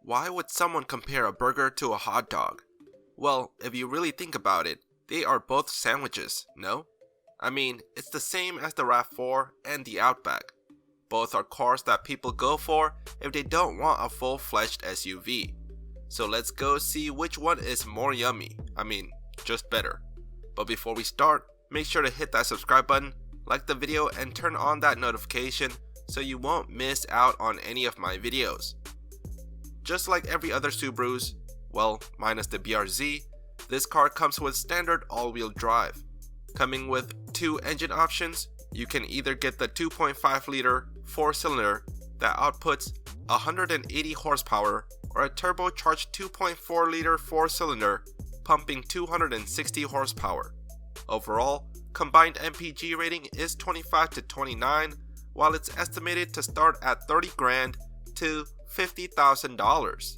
Why would someone compare a burger to a hot dog? Well, if you really think about it, they are both sandwiches, no? I mean, it's the same as the RAV4 and the Outback. Both are cars that people go for if they don't want a full-fledged SUV. So let's go see which one is more yummy. I mean, just better. But before we start, make sure to hit that subscribe button, like the video, and turn on that notification so you won't miss out on any of my videos. Just like every other Subarus, well, minus the BRZ, this car comes with standard all-wheel drive. Coming with two engine options, you can either get the 2.5 liter 4-cylinder that outputs 180 horsepower or a turbocharged 2.4 liter 4-cylinder pumping 260 horsepower. Overall, combined MPG rating is 25 to 29, while it's estimated to start at $30,000 to $50,000.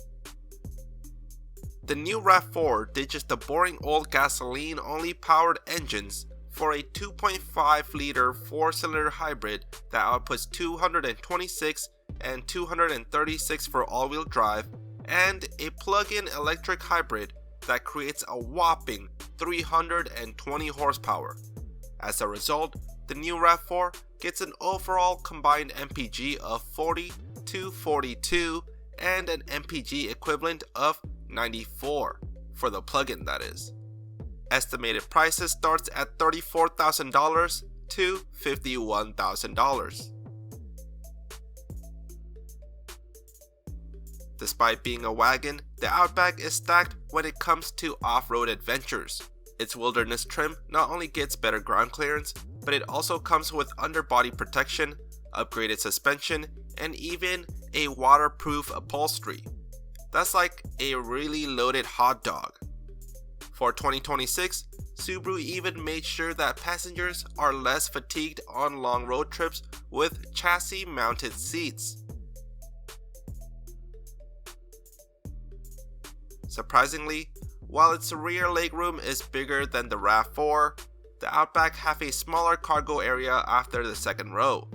The new RAV4 ditches the boring old gasoline-only powered engines for a 2.5 liter 4-cylinder hybrid that outputs 226 and 236 for all-wheel drive, and a plug-in electric hybrid that creates a whopping 320 horsepower. As a result, the new RAV4 gets an overall combined MPG of 40 to 42 and an MPG equivalent of 94 for the plug-in, that is. Estimated prices starts at $34,000 to $51,000. Despite being a wagon, the Outback is stacked when it comes to off-road adventures. Its wilderness trim not only gets better ground clearance, but it also comes with underbody protection, upgraded suspension, and even a waterproof upholstery. That's like a really loaded hot dog. For 2026, Subaru even made sure that passengers are less fatigued on long road trips with chassis-mounted seats. Surprisingly, while its rear legroom is bigger than the RAV4, the Outback have a smaller cargo area after the second row.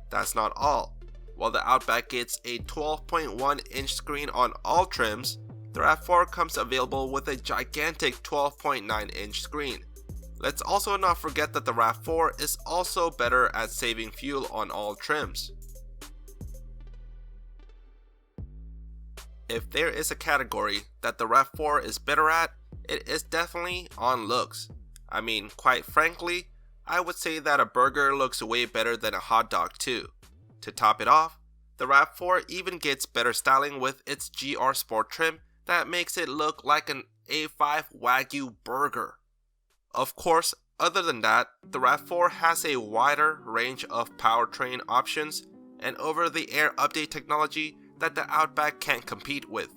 That's not all. While the Outback gets a 12.1-inch screen on all trims, the RAV4 comes available with a gigantic 12.9-inch screen. Let's also not forget that the RAV4 is also better at saving fuel on all trims. If there is a category that the RAV4 is better at, it is definitely on looks. I mean, quite frankly, I would say that a burger looks way better than a hot dog too. To top it off, the RAV4 even gets better styling with its GR Sport trim that makes it look like an A5 Wagyu burger. Of course, other than that, the RAV4 has a wider range of powertrain options and over-the-air update technology that the Outback can't compete with.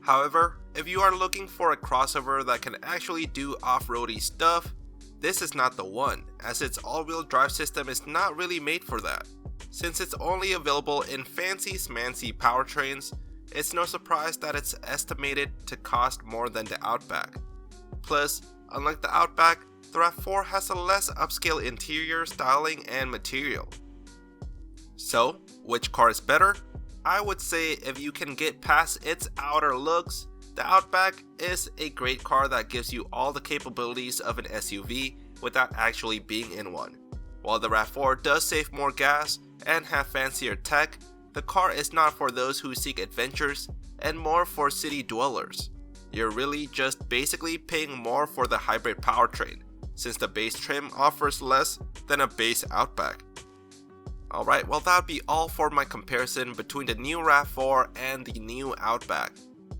However, if you are looking for a crossover that can actually do off-roady stuff, this is not the one, as its all-wheel drive system is not really made for that. Since it's only available in fancy smancy powertrains, it's no surprise that it's estimated to cost more than the Outback. Plus, unlike the Outback, the RAV4 has a less upscale interior styling and material. So, which car is better? I would say if you can get past its outer looks, the Outback is a great car that gives you all the capabilities of an SUV without actually being in one. While the RAV4 does save more gas and have fancier tech, the car is not for those who seek adventures and more for city dwellers. You're really just basically paying more for the hybrid powertrain, since the base trim offers less than a base Outback. Alright, well that would be all for my comparison between the new RAV4 and the new Outback.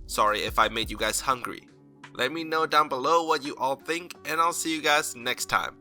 Sorry if I made you guys hungry. Let me know down below what you all think, and I'll see you guys next time.